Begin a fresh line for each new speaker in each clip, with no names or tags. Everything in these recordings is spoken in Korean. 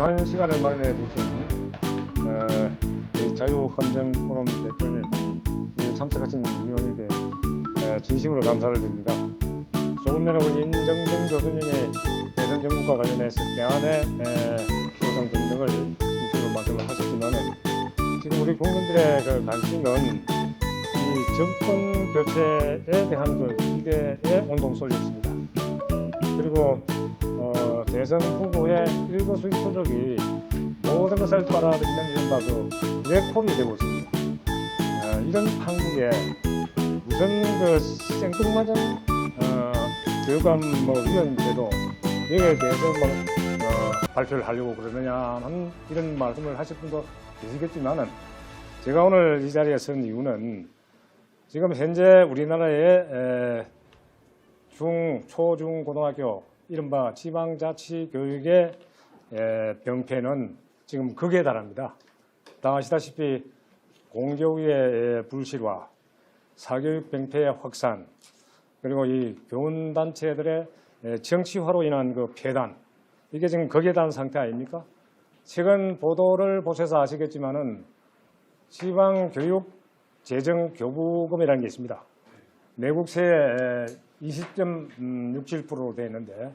귀한 시간을 마련해 주신 자유헌정 포럼 대표님 참석하신 위원님께 진심으로 감사를 드립니다. 조금 전에 우리 임정정 교수님의 대선 정국과 관련해서 대안의 구성 등등을 진심으로 말씀을 하셨지만 지금 우리 국민들의 그 관심은 이 정권 교체에 대한 그 기대에 온통 쏠려 있습니다. 그리고 대선 후보의 일거수일투족이 모든 것을 빨아들이는 이른바 그 블랙홀이 되고 있습니다. 이런 한국에 무슨 그 생뚱맞은 교육감 위원인데도 여기에 대해서 발표를 하려고 그러느냐는 이런 말씀을 하실 분도 계시겠지만은 제가 오늘 이 자리에 선 이유는 지금 현재 우리나라의 중, 초, 중, 고등학교 이른바 지방자치교육의 병폐는 지금 극에 달합니다. 다 아시다시피 공교육의 불실화, 사교육 병폐의 확산, 그리고 이 교원단체들의 정치화로 인한 그 폐단, 이게 지금 극에 달한 상태 아닙니까? 최근 보도를 보셔서 아시겠지만은 지방교육재정교부금이라는 게 있습니다. 내국세의 20.67%로 되어 있는데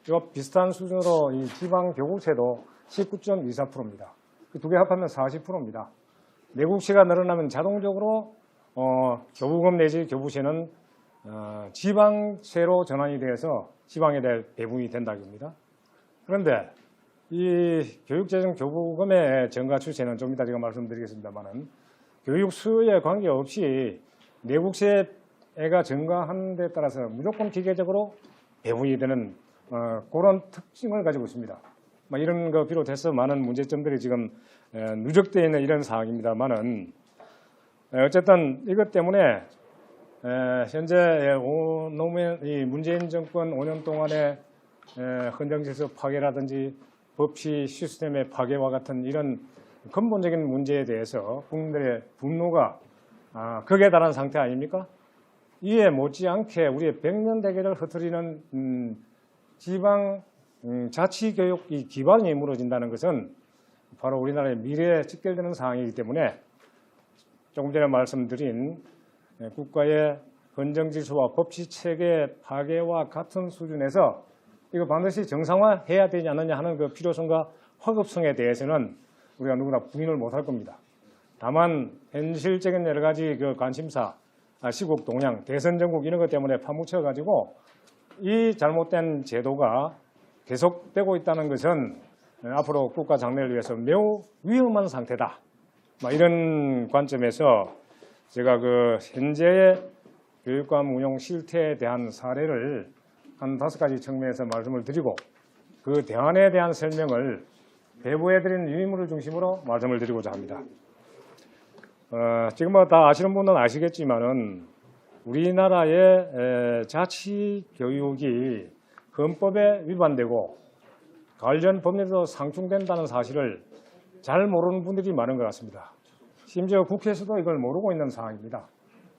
이거 비슷한 수준으로 이 지방교국세도 19.24%입니다. 그 두 개 합하면 40%입니다. 내국세가 늘어나면 자동적으로 교부금 내지 교부세는 지방세로 전환이 돼서 지방에 대해 배분이 된다고 합니다. 그런데 이 교육재정교부금의 증가 추세는 좀 이따 제가 말씀드리겠습니다만은 교육 수요에 관계없이 내국세가 증가하는 데 따라서 무조건 기계적으로 배분이 되는 그런 특징을 가지고 있습니다. 이런 거 비롯해서 많은 문제점들이 지금 누적되어 있는 이런 상황입니다만은 어쨌든 이것 때문에 현재 노무현 이 문재인 정권 5년 동안의 헌정질서 파괴라든지 법치 시스템의 파괴와 같은 이런 근본적인 문제에 대해서 국민들의 분노가 극에 달한 상태 아닙니까? 이에 못지않게 우리의 100년 대계를 흐트리는 지방 자치교육 이 기반이 무너진다는 것은 바로 우리나라의 미래에 직결되는 상황이기 때문에 조금 전에 말씀드린 국가의 헌정질서와 법치체계 파괴와 같은 수준에서 이거 반드시 정상화해야 되지 않느냐 하는 그 필요성과 화급성에 대해서는 우리가 누구나 부인을 못할 겁니다. 다만 현실적인 여러 가지 그 관심사, 시국 동향, 대선 전국 이런 것 때문에 파묻혀가지고 이 잘못된 제도가 계속되고 있다는 것은 앞으로 국가 장래를 위해서 매우 위험한 상태다. 이런 관점에서 제가 그 현재의 교육감 운영 실태에 대한 사례를 한 5가지 측면에서 말씀을 드리고 그 대안에 대한 설명을 배부해드린 유인물을 중심으로 말씀을 드리고자 합니다. 지금 다 아시는 분은 아시겠지만은 우리나라의 자치교육이 헌법에 위반되고 관련 법률도 상충된다는 사실을 잘 모르는 분들이 많은 것 같습니다. 심지어 국회에서도 이걸 모르고 있는 상황입니다.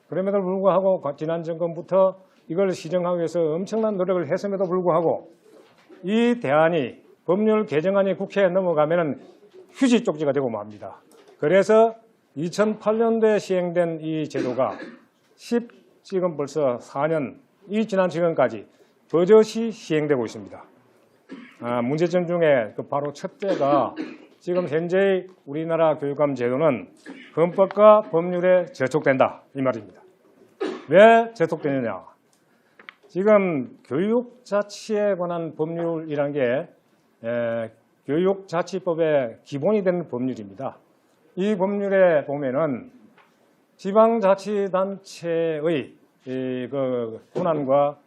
그럼에도 불구하고 지난 정권부터 이걸 시정하기 위해서 엄청난 노력을 했음에도 불구하고 이 대안이 법률 개정안이 국회에 넘어가면 휴지 쪽지가 되고 맙니다. 그래서 2008년도에 시행된 이 제도가 지금 벌써 4년, 이 지난 지금까지 버젓이 시행되고 있습니다. 문제점 중에 바로 첫째가 지금 현재의 우리나라 교육감 제도는 헌법과 법률에 저촉된다 이 말입니다. 왜 저촉되느냐? 지금 교육자치에 관한 법률이란 게 교육자치법의 기본이 되는 법률입니다. 이 법률에 보면은 지방자치단체의 그 권한과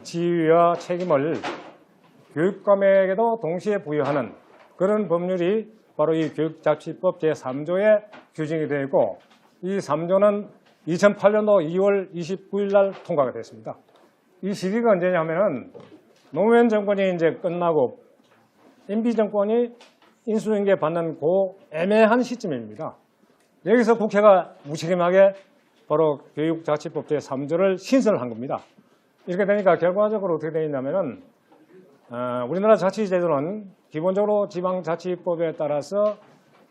지위와 책임을 교육감에게도 동시에 부여하는 그런 법률이 바로 이 교육자치법 제3조에 규정이 되어 있고 이 3조는 2008년도 2월 29일 날 통과가 됐습니다. 이 시기가 언제냐면은 노무현 정권이 이제 끝나고 MB 정권이 인수인계 받는 그 애매한 시점입니다. 여기서 국회가 무책임하게 바로 교육자치법 제3조를 신설을 한 겁니다. 이렇게 되니까 결과적으로 어떻게 되어 있냐면은 우리나라 자치제도는 기본적으로 지방자치법에 따라서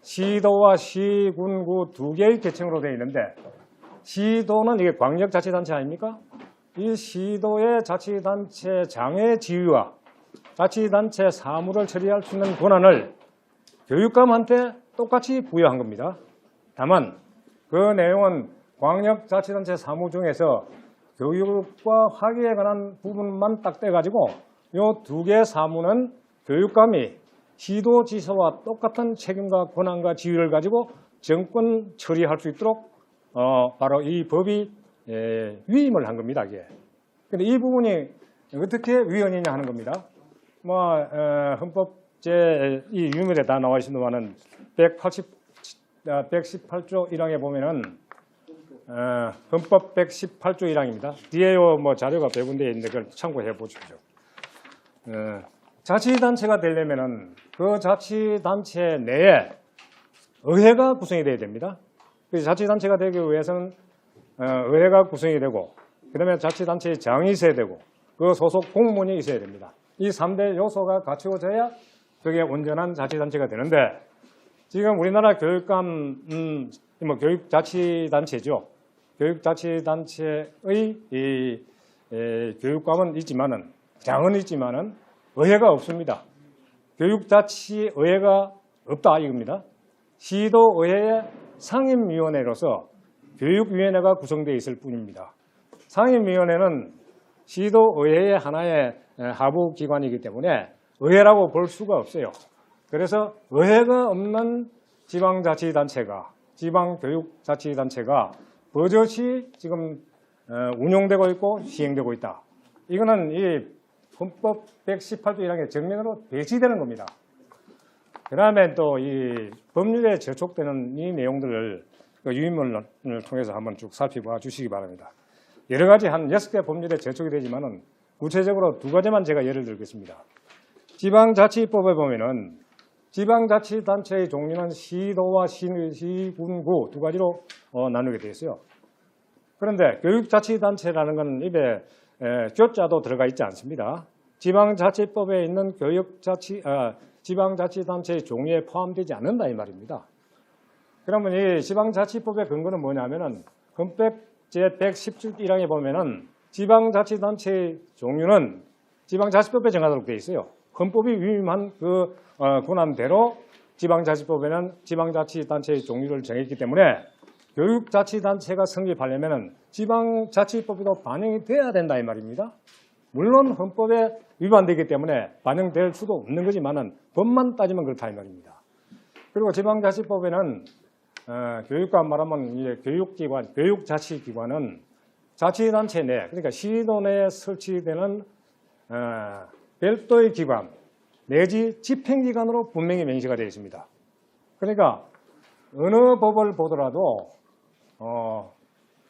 시도와 시군구 두 개의 계층으로 되어 있는데 시도는 이게 광역자치단체 아닙니까? 이 시도의 자치단체장의 지위와 자치단체 사무를 처리할 수 있는 권한을 교육감한테 똑같이 부여한 겁니다. 다만 그 내용은 광역자치단체 사무 중에서 교육과 학위에 관한 부분만 딱 떼가지고 이 두 개의 사무는 교육감이 시도지사와 똑같은 책임과 권한과 지위를 가지고 정권 처리할 수 있도록 바로 이 법이 위임을 한 겁니다. 이게. 근데 이 부분이 어떻게 위헌이냐 하는 겁니다. 헌법 이 유물에 다 나와 있습니다만은 118조 1항에 보면은 헌법 118조 1항입니다. 뒤에 자료가 배분되어 있는데 그걸 참고해 보십시오. 자치단체가 되려면은 그 자치단체 내에 의회가 구성이 돼야 됩니다. 그래서 자치단체가 되기 위해서는 의회가 구성이 되고 그다음에 자치단체의 장이 있어야 되고 그 소속 공무원이 있어야 됩니다. 이 3대 요소가 갖추어져야 그게 온전한 자치단체가 되는데 지금 우리나라 교육감, 교육자치단체죠. 교육자치단체의 교육감은 있지만은 장은 있지만은 의회가 없습니다. 교육자치의회가 없다 이겁니다. 시도의회의 상임위원회로서 교육위원회가 구성되어 있을 뿐입니다. 상임위원회는 시도의회의 하나의 하부기관이기 때문에 의회라고 볼 수가 없어요. 그래서 의회가 없는 지방자치단체가, 지방교육자치단체가 버젓이 지금 운용되고 있고 시행되고 있다. 이거는 이 헌법 118조 1항의 정면으로 배치되는 겁니다. 그 다음에 또 이 법률에 저촉되는 이 내용들을 유인문을 통해서 한번 쭉 살펴봐 주시기 바랍니다. 여러 가지 한 6개 법률에 저촉이 되지만은 구체적으로 두 가지만 제가 예를 들겠습니다. 지방자치법에 보면은 지방자치단체의 종류는 시도와 시군구 두 가지로 나누게 되어 있어요. 그런데 교육자치단체라는 건 입에 교자도 들어가 있지 않습니다. 지방자치법에 있는 지방자치단체의 종류에 포함되지 않는다 이 말입니다. 그러면 이 지방자치법의 근거는 뭐냐면은 헌법 제110조 1항에 보면은 지방자치단체의 종류는 지방자치법에 정하도록 되어 있어요. 헌법이 위임한 그 권한대로 지방자치법에는 지방자치단체의 종류를 정했기 때문에 교육자치단체가 성립하려면 지방자치법에도 반영이 돼야 된다 이 말입니다. 물론 헌법에 위반되기 때문에 반영될 수도 없는 거지만은 법만 따지면 그렇다 이 말입니다. 그리고 지방자치법에는 교육과 말하면 이제 교육기관, 교육자치기관은 자치단체 내, 그러니까 시도 내에 설치되는 별도의 기관 내지 집행기관으로 분명히 명시가 되어 있습니다. 그러니까 어느 법을 보더라도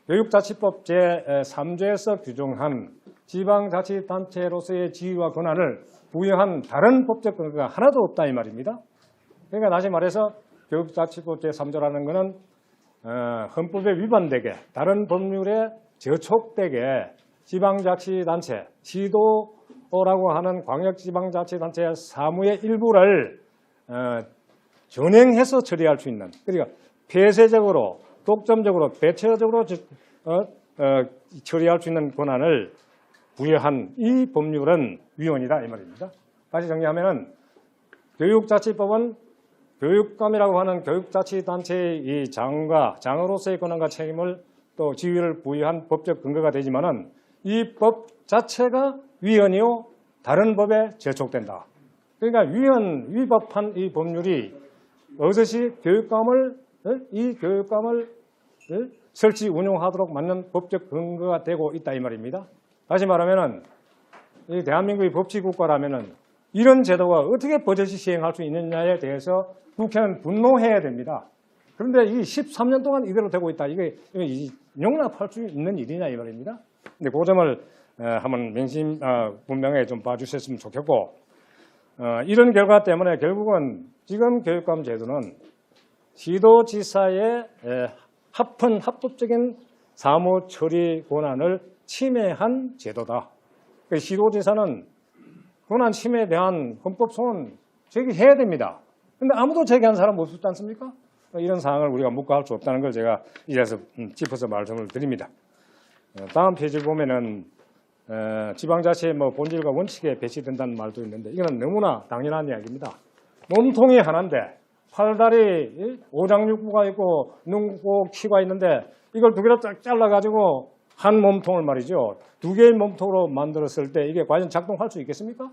교육자치법 제3조에서 규정한 지방자치단체로서의 지위와 권한을 부여한 다른 법적 근거가 하나도 없다 이 말입니다. 그러니까 다시 말해서 교육자치법 제3조라는 것은 헌법에 위반되게 다른 법률에 저촉되게 지방자치단체, 시도라고 하는 광역지방자치단체 사무의 일부를 전행해서 처리할 수 있는, 그러니까 폐쇄적으로, 독점적으로, 배체적으로 처리할 수 있는 권한을 부여한 이 법률은 위헌이다 이 말입니다. 다시 정리하면은 교육자치법은 교육감이라고 하는 교육자치단체의 이 장으로서의 권한과 책임을 또 지위를 부여한 법적 근거가 되지만은 이 법 자체가 위헌이요 다른 법에 저촉된다. 그러니까 위법한 이 법률이 어서시 교육감을 설치 운용하도록 맞는 법적 근거가 되고 있다 이 말입니다. 다시 말하면은 이 대한민국의 법치국가라면은 이런 제도가 어떻게 버젓이 시행할 수 있느냐에 대해서 국회는 분노해야 됩니다. 그런데 이 13년 동안 이대로 되고 있다. 이게 용납할 수 있는 일이냐 이 말입니다. 근데 그 점을 한번 분명히 좀 봐주셨으면 좋겠고, 이런 결과 때문에 결국은 지금 교육감 제도는 시도지사의 합법적인 사무 처리 권한을 침해한 제도다. 시도지사는 권한 침해에 대한 헌법 소원 제기해야 됩니다. 근데 아무도 제기한 사람 없지 않습니까? 이런 상황을 우리가 묵과할 수 없다는 걸 제가 이래서 짚어서 말씀을 드립니다. 다음 페이지 보면은 지방자치의 뭐 본질과 원칙에 배치된다는 말도 있는데 이거는 너무나 당연한 이야기입니다. 몸통이 하나인데 팔다리 오장육부가 있고 눈고 키가 있는데 이걸 두 개로 쫙 잘라가지고 한 몸통을 말이죠. 두 개의 몸통으로 만들었을 때 이게 과연 작동할 수 있겠습니까?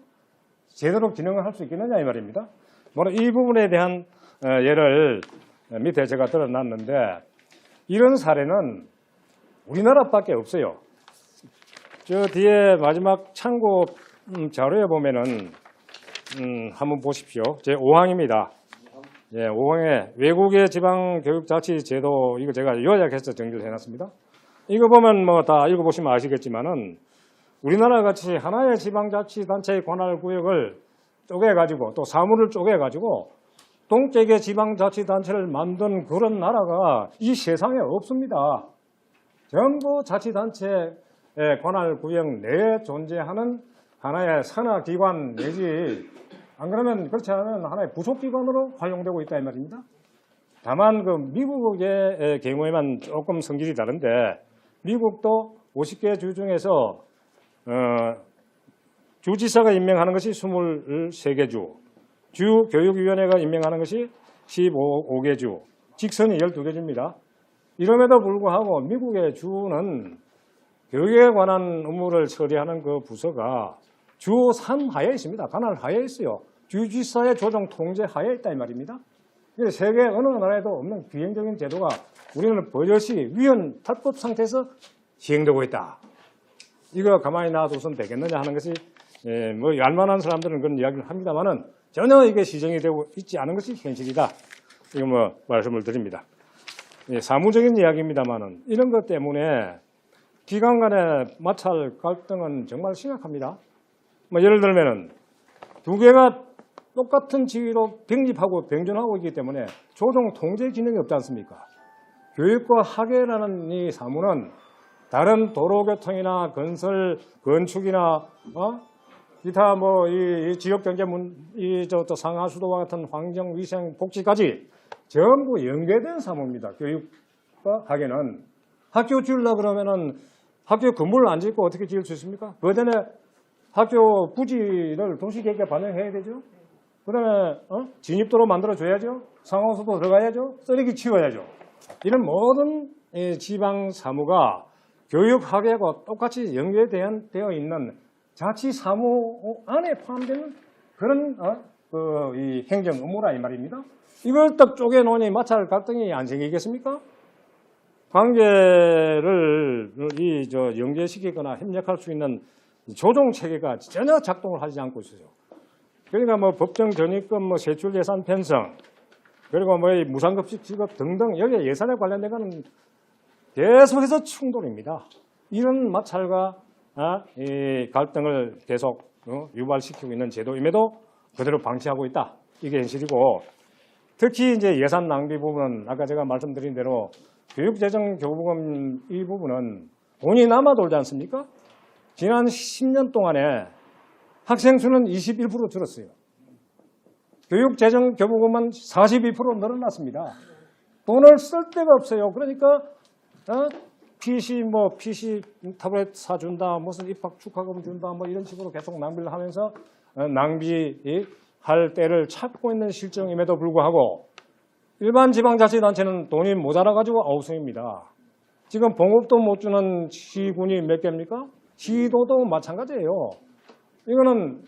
제대로 기능을 할 수 있겠느냐 이 말입니다. 물론 이 부분에 대한 예를 밑에 제가 들어놨는데 이런 사례는 우리나라밖에 없어요. 저 뒤에 마지막 참고 자료에 보면은 한번 보십시오. 제 5항입니다. 예, 5항에 외국의 지방교육자치제도 이거 제가 요약해서 정리를 해놨습니다. 이거 보면 뭐 다 읽어보시면 아시겠지만은 우리나라 같이 하나의 지방자치단체의 관할구역을 쪼개가지고 또 사무를 쪼개가지고 동격의 지방자치단체를 만든 그런 나라가 이 세상에 없습니다. 전부 자치단체의 관할구역 내에 존재하는 하나의 산하기관 내지 안 그러면 그렇지 않은 하나의 부속기관으로 활용되고 있다 이 말입니다. 다만 그 미국의 경우에만 조금 성질이 다른데 미국도 50개 주 중에서 주지사가 임명하는 것이 23개 주, 주교육위원회가 임명하는 것이 15개 주, 직선이 12개 주입니다. 이럼에도 불구하고 미국의 주는 교육에 관한 업무를 처리하는 그 부서가 주 3하에 있습니다. 관할 하에 있어요. 주지사의 조정 통제 하에 있다 이 말입니다. 세계 어느 나라에도 없는 비행적인 제도가 우리는 버젓이 위헌 탈법 상태에서 시행되고 있다. 이거 가만히 놔둬서는 되겠느냐 하는 것이 뭐 얄만한 사람들은 그런 이야기를 합니다만은 전혀 이게 시정이 되고 있지 않은 것이 현실이다. 이거 뭐 말씀을 드립니다. 사무적인 이야기입니다만은 이런 것 때문에 기관 간의 마찰 갈등은 정말 심각합니다. 뭐 예를 들면은 두 개가 똑같은 지위로 병립하고 병존하고 있기 때문에 조정 통제 기능이 없지 않습니까? 교육과 학예라는 이 사무는 다른 도로교통이나 건설, 건축이나 기타 뭐 이 지역경제 또 상하수도와 같은 환경, 위생, 복지까지 전부 연계된 사무입니다. 교육과 학예는 학교 지으려고 그러면은 학교 건물을 안 짓고 어떻게 지을 수 있습니까? 그 전에 학교 부지를 도시계획에 반영해야 되죠. 그다음에 진입도로 만들어줘야죠. 상하수도 들어가야죠. 쓰레기 치워야죠. 이런 모든 지방 사무가 교육 학예하고 똑같이 연계되어 있는 자치 사무 안에 포함되는 그런 이 행정 업무라 이 말입니다. 이걸 딱 쪼개놓으니 마찰 갈등이 안 생기겠습니까? 관계를 연계시키거나 협력할 수 있는 조정 체계가 전혀 작동을 하지 않고 있어요. 그러니까 뭐 법정 전입금, 뭐 세출 예산 편성, 그리고 뭐 무상급식 지급 등등 여기 예산에 관련된 것은 계속해서 충돌입니다. 이런 마찰과 이 갈등을 계속 유발시키고 있는 제도임에도 그대로 방치하고 있다. 이게 현실이고 특히 이제 예산 낭비 부분은 아까 제가 말씀드린 대로 교육재정교부금 이 부분은 돈이 남아 돌지 않습니까? 지난 10년 동안에 학생 수는 21% 줄었어요. 교육재정교부금은 42% 늘어났습니다. 돈을 쓸 데가 없어요. 그러니까 PC 타블렛 사준다, 무슨 입학 축하금 준다, 뭐 이런 식으로 계속 낭비를 하면서 낭비할 때를 찾고 있는 실정임에도 불구하고 일반 지방자치단체는 돈이 모자라가지고 아우성입니다. 지금 봉급도 못 주는 시군이 몇 개입니까? 시도도 마찬가지예요. 이거는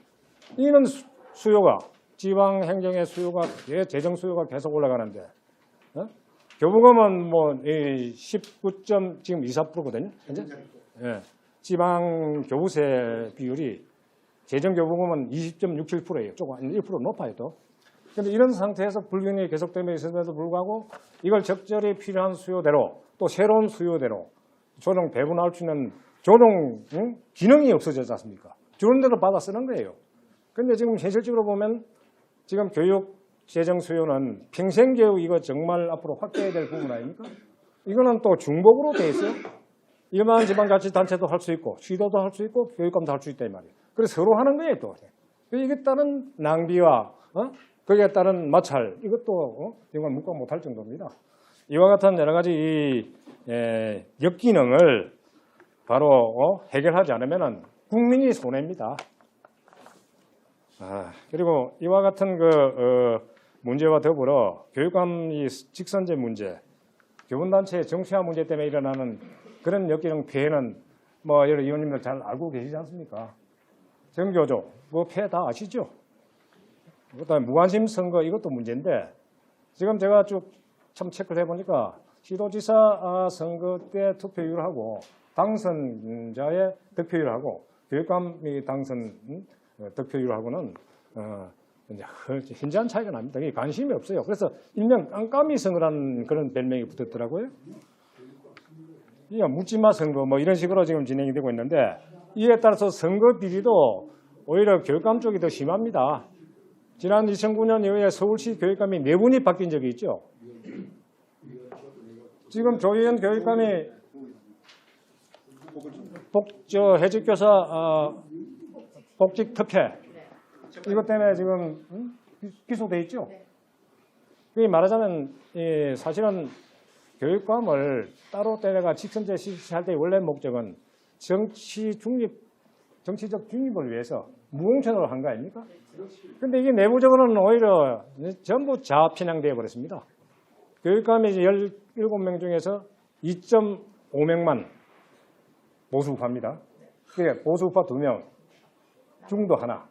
수요가 지방행정의 수요가 재정 수요가 계속 올라가는데 교부금은 뭐 19. 지금 24%거든요. 현재 지방 교부세 비율이 재정 교부금은 20.67%예요. 조금 1% 높아요 또. 그런데 이런 상태에서 불균형이 계속되며 있음에도 불구하고 이걸 적절히 필요한 수요대로 또 새로운 수요대로 조정 배분할 수 있는 조정 기능이 없어졌지 않습니까? 주는 대로 받아 쓰는 거예요. 그런데 지금 현실적으로 보면 지금 교육 재정 수요는 평생교육 이거 정말 앞으로 확대해야 될 부분 아닙니까? 이거는 또 중복으로 돼 있어요. 일반 지방자치단체도 할 수 있고 시도도 할 수 있고 교육감도 할 수 있다 이 말이에요. 그래서 서로 하는 거예요 또. 이게 따른 낭비와 거기에 따른 마찰 이것도 정말 묵과 못할 정도입니다. 이와 같은 여러 가지 이 역기능을 바로 해결하지 않으면 국민이 손해입니다. 그리고 이와 같은 문제와 더불어 교육감 이 직선제 문제, 교원단체의 정치화 문제 때문에 일어나는 그런 역기능 피해는 뭐 여러 의원님들 잘 알고 계시지 않습니까? 정교조, 피해 다 아시죠? 그다음에 무관심 선거 이것도 문제인데 지금 제가 쭉 참 체크를 해보니까 시도지사 선거 때 투표율하고 당선자의 득표율하고 교육감이 당선 득표율하고는 이제 현저한 차이가 납니다. 이게 관심이 없어요. 그래서 일명 깜깜이 선거라는 그런 별명이 붙었더라고요. 묻지마 선거 뭐 이런 식으로 지금 진행이 되고 있는데 이에 따라서 선거 비리도 오히려 교육감 쪽이 더 심합니다. 지난 2009년 이후에 서울시 교육감이 4분이 바뀐 적이 있죠. 지금 조희연 교육감이 해직교사 복직 특혜 이것 때문에 지금 기소돼 있죠. 그게 말하자면 사실은 교육감을 따로 떼내가 직선제 실시할 때의 원래 목적은 정치적 중립을 위해서 무공천으로 한 거 아닙니까? 그런데 이게 내부적으로는 오히려 전부 좌편향되어 버렸습니다. 교육감이 이제 17명 중에서 2.5명만 보수우파입니다. 그게 보수우파 2명, 중도 하나.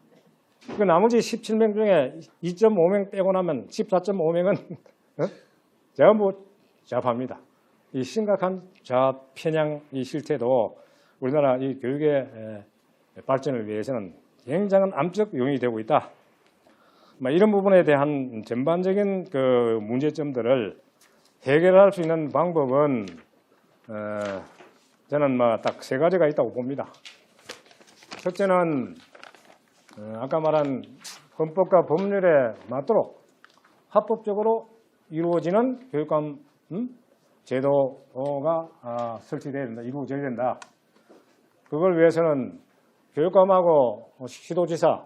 그 나머지 17명 중에 2.5명 빼고 나면 14.5명은 전부 좌파입니다. 이 심각한 좌편향 이 실태도 우리나라 이 교육의 발전을 위해서는 굉장한 암적 요인이 되고 있다. 이런 부분에 대한 전반적인 문제점들을 해결할 수 있는 방법은 저는 딱 3가지가 있다고 봅니다. 첫째는 아까 말한 헌법과 법률에 맞도록 합법적으로 이루어지는 교육감 제도가 설치되어야 된다, 이루어져야 된다. 그걸 위해서는 교육감하고 시도지사,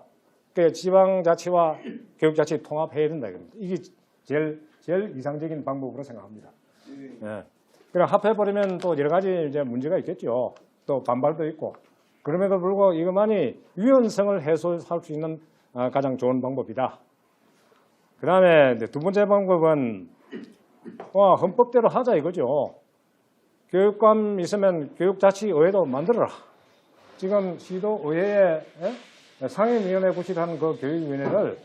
지방자치와 교육자치 통합해야 된다. 이게 제일 이상적인 방법으로 생각합니다. 그럼 합해버리면 또 여러 가지 이제 문제가 있겠죠. 또 반발도 있고. 그럼에도 불구하고 이것만이 유연성을 해소할 수 있는 가장 좋은 방법이다. 그 다음에 두 번째 방법은 헌법대로 하자 이거죠. 교육감 있으면 교육자치의회도 만들어라. 지금 시도의회에 상임위원회 구실한 그 교육위원회를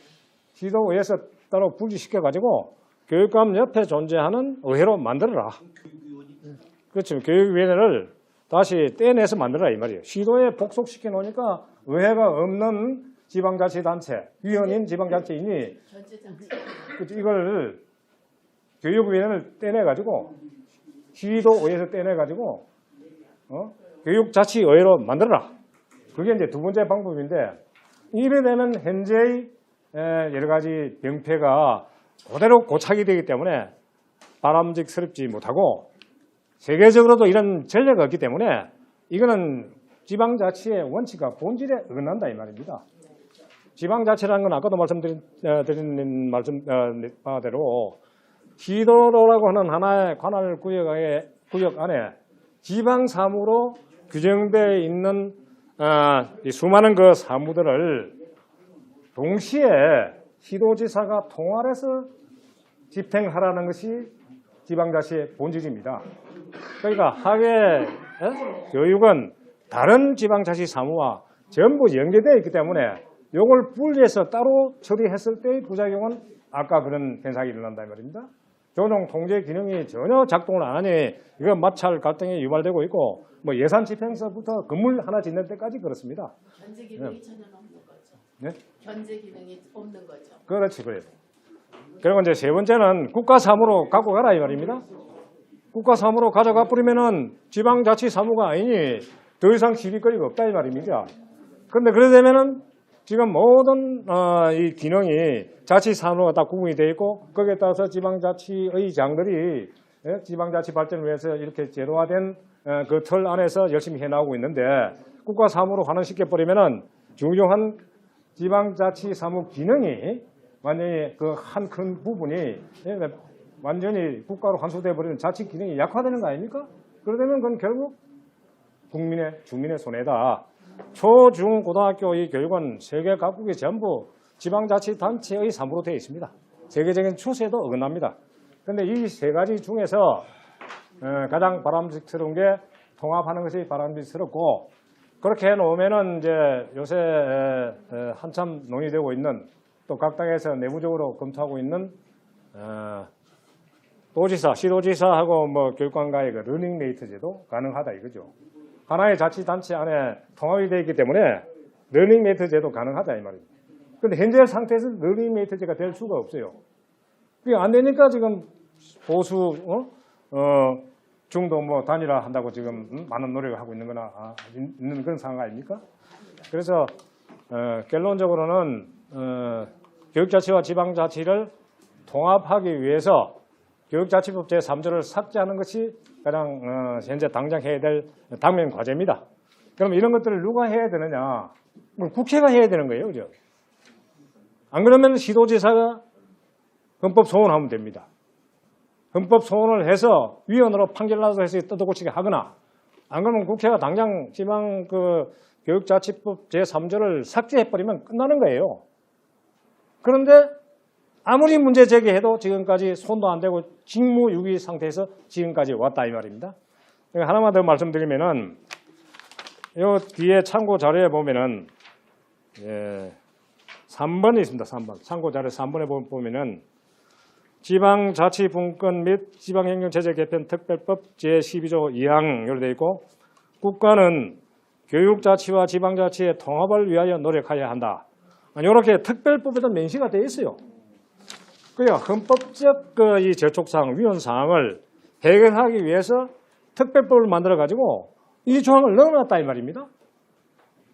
시도의회에서 따로 분리시켜가지고 교육감 옆에 존재하는 의회로 만들어라. 그렇죠. 교육위원회를 다시 떼내서 만들어라 이 말이에요. 시도에 복속시켜 놓으니까 의회가 없는 지방자치단체, 위원인 지방자치인이 이걸 교육위원회를 떼내가지고 시도의회에서 떼내가지고 교육자치의회로 만들어라. 그게 이제 두 번째 방법인데 이래 되면 현재의 여러 가지 병폐가 그대로 고착이 되기 때문에 바람직스럽지 못하고 세계적으로도 이런 전례가 없기 때문에 이거는 지방자치의 원칙과 본질에 어긋난다 이 말입니다. 지방자치라는 건 아까도 말씀드린 바대로 시도라고 하는 하나의 관할 구역 안에 지방사무로 규정되어 있는 이 수많은 그 사무들을 동시에 시도지사가 통할해서 집행하라는 것이 지방자치의 본질입니다. 그러니까 학예 교육은 다른 지방자치 사무와 전부 연계되어 있기 때문에 이걸 분리해서 따로 처리했을 때의 부작용은 아까 그런 현상이 일어난다 이 말입니다. 조정 통제 기능이 전혀 작동을 안 하니 이건 마찰 갈등이 유발되고 있고 뭐 예산 집행서부터 건물 하나 짓는 데까지 그렇습니다.
견제 기능이 전혀 없는 거죠.
네?
견제 기능이 없는 거죠.
그렇지 그래요. 그리고 이제 세 번째는 국가 사무로 갖고 가라 이 말입니다. 국가 사무로 가져가 버리면은 지방자치 사무가 아니니 더 이상 시비거리가 없다 이 말입니다. 그런데 그래 되면은 지금 모든 이 기능이 자치 사무가 다 구분이 되어 있고 거기에 따라서 지방자치의 장들이 지방자치 발전을 위해서 이렇게 제도화된 그 틀 안에서 열심히 해나가고 있는데 국가 사무로 환원시켜 버리면은 중요한 지방자치 사무 기능이 완전히 그 한 큰 부분이 완전히 국가로 환수돼 버리는 자치 기능이 약화되는 거 아닙니까? 그러면 그건 결국 주민의 손해다. 초, 중, 고등학교 이 교육은 세계 각국이 전부 지방자치단체의 사무로 되어 있습니다. 세계적인 추세도 어긋납니다. 그런데 이 세 가지 중에서 가장 바람직스러운 게 통합하는 것이 바람직스럽고, 그렇게 해놓으면은 이제 요새 한참 논의되고 있는, 또 각 당에서 내부적으로 검토하고 있는 도지사, 시도지사하고 뭐 교육관과의 그 러닝메이트 제도 가능하다 이거죠. 하나의 자치단체 안에 통합이 되어 있기 때문에 러닝메이트 제도 가능하다 이 말입니다. 그런데 현재 상태에서 러닝메이트 제가 될 수가 없어요. 그게 안 되니까 지금 보수, 중도 뭐 단일화 한다고 지금 많은 노력을 하고 있는 그런 상황 아닙니까? 그래서 결론적으로는 교육자치와 지방자치를 통합하기 위해서 교육자치법 제3조를 삭제하는 것이 가장 현재 당장 해야 될 당면 과제입니다. 그럼 이런 것들을 누가 해야 되느냐? 국회가 해야 되는 거예요, 그죠? 안 그러면 시도지사가 헌법 소원하면 됩니다. 헌법 소원을 해서 위원으로 판결나도 해서 뜯어고치게 하거나, 안 그러면 국회가 당장 지방 그 교육자치법 제3조를 삭제해버리면 끝나는 거예요. 그런데 아무리 문제 제기해도 지금까지 손도 안 대고 직무유기 상태에서 지금까지 왔다 이 말입니다. 하나만 더 말씀드리면은 요 뒤에 참고 자료에 보면은 3번이 있습니다. 3번. 참고 자료 3번에 보면은 지방자치분권 및 지방행정체제 개편 특별법 제12조 2항으로 되어 있고, 국가는 교육자치와 지방자치의 통합을 위하여 노력해야 한다. 이렇게 특별법에도 명시가 되어 있어요. 그러니까 헌법적 이 저촉사항, 위헌사항을 해결하기 위해서 특별법을 만들어가지고 이 조항을 넣어놨다 이 말입니다.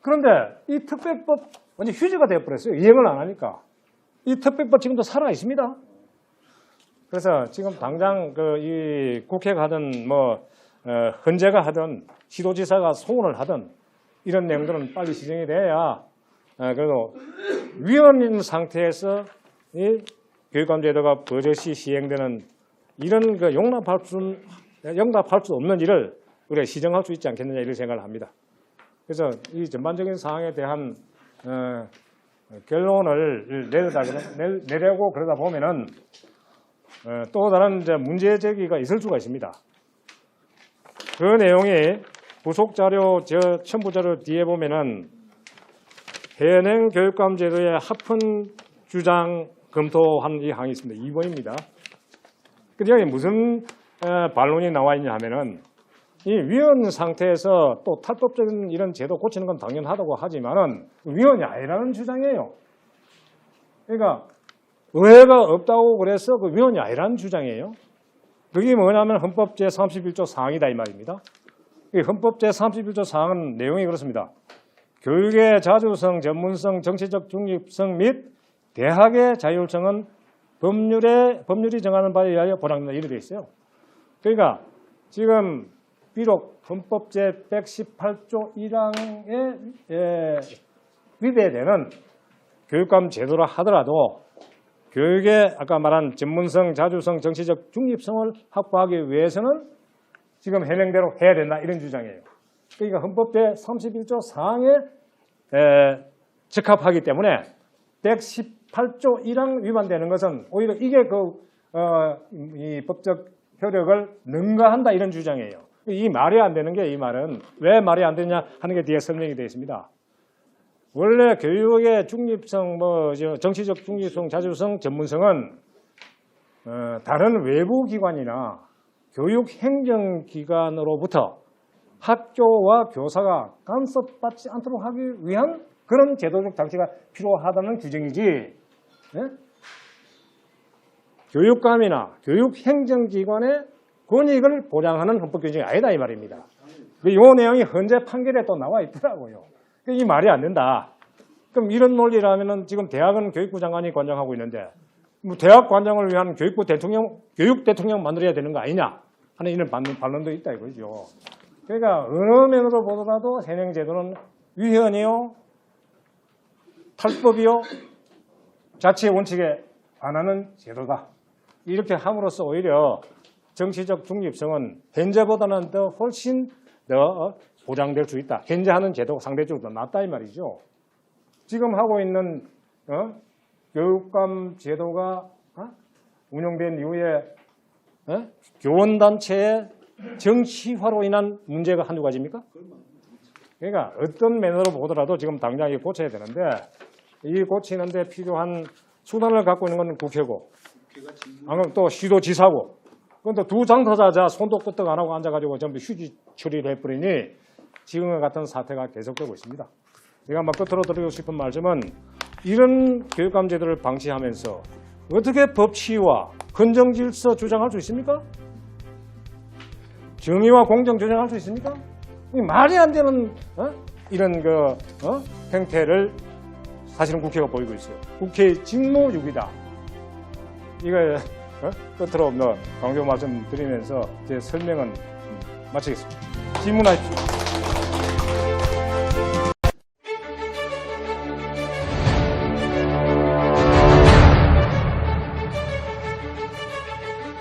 그런데 이 특별법 완전 휴지가 되어버렸어요. 이행을 안 하니까. 이 특별법 지금도 살아 있습니다. 그래서 지금 당장 이 국회가 하든 뭐 헌재가 하든 시도지사가 소원을 하든 이런 내용들은 빨리 시정이 돼야 그래도 위헌인 상태에서 이 교육감제도가 버젓이 시행되는 이런 그 용납할 수 없는 일을 우리가 시정할 수 있지 않겠느냐 이런 생각을 합니다. 그래서 이 전반적인 사항에 대한 결론을 내려고 그러다 보면은 또 다른 이제 문제 제기가 있을 수가 있습니다. 그 내용이 부속 자료 첨부 자료 뒤에 보면은 현행 교육감 제도의 합헌 주장 검토한 이 항이 있습니다. 2번입니다. 근데 여기 무슨 반론이 나와 있냐 하면은 이 위헌 상태에서 또 탈법적인 이런 제도 고치는 건 당연하다고 하지만은 위헌이 아니라는 주장이에요. 그러니까 의회가 없다고 그래서 그 위헌이 아니라는 주장이에요. 그게 뭐냐면 헌법 제31조 사항이다 이 말입니다. 이 헌법 제31조 사항은 내용이 그렇습니다. 교육의 자주성, 전문성, 정치적 중립성 및 대학의 자율성은 법률이 정하는 바에 의하여 보장된다 이렇게 되어 있어요. 그러니까 지금 비록 헌법 제118조 1항에 위배되는 교육감 제도라 하더라도 교육의 아까 말한 전문성, 자주성, 정치적 중립성을 확보하기 위해서는 지금 현행대로 해야 된다 이런 주장이에요. 그러니까 헌법 제31조 사항에 적합하기 때문에 118조 1항 위반되는 것은 오히려 이게 이 법적 효력을 능가한다 이런 주장이에요. 이 말이 안 되는 게 이 말은 왜 말이 안 되냐 하는 게 뒤에 설명이 되어 있습니다. 원래 교육의 중립성, 정치적 중립성, 자주성, 전문성은 다른 외부 기관이나 교육 행정기관으로부터 학교와 교사가 간섭받지 않도록 하기 위한 그런 제도적 장치가 필요하다는 규정이지, 교육감이나 교육행정기관의 권익을 보장하는 헌법 규정이 아니다 이 말입니다. 이 내용이 헌재 판결에 또 나와 있더라고요. 이 말이 안 된다. 그럼 이런 논리라면은 지금 대학은 교육부 장관이 관장하고 있는데 뭐 대학 관장을 위한 교육 대통령 만들어야 되는 거 아니냐 하는 이런 반론도 있다 이거죠. 그러니까 어느 면으로 보더라도 현행 제도는 위헌이요, 탈법이요, 자치의 원칙에 반하는 제도다. 이렇게 함으로써 오히려 정치적 중립성은 현재보다는 더 훨씬 더 보장될 수 있다. 현재 하는 제도가 상대적으로 더 낫다 이 말이죠. 지금 하고 있는 교육감 제도가 운영된 이후에 교원단체의 정치화로 인한 문제가 한두 가지입니까? 그러니까 어떤 면으로 보더라도 지금 당장 이거 고쳐야 되는데 이 고치는 데 필요한 수단을 갖고 있는 건 국회고 또 시도지사고 그런데 두 당사자 손도 끄떡 안 하고 앉아가지고 전부 휴지 처리를 해버리니 지금과 같은 사태가 계속되고 있습니다. 제가 끝으로 드리고 싶은 말씀은 이런 교육감 제도를 방치하면서 어떻게 법치와 헌정질서 주장할 수 있습니까? 정의와 공정 주장할 수 있습니까? 말이 안 되는 이런 행태를 사실은 국회가 보이고 있어요. 국회의 직무유기다. 이거 끝으로 강조 말씀드리면서 제 설명은 마치겠습니다. 질문하십시오.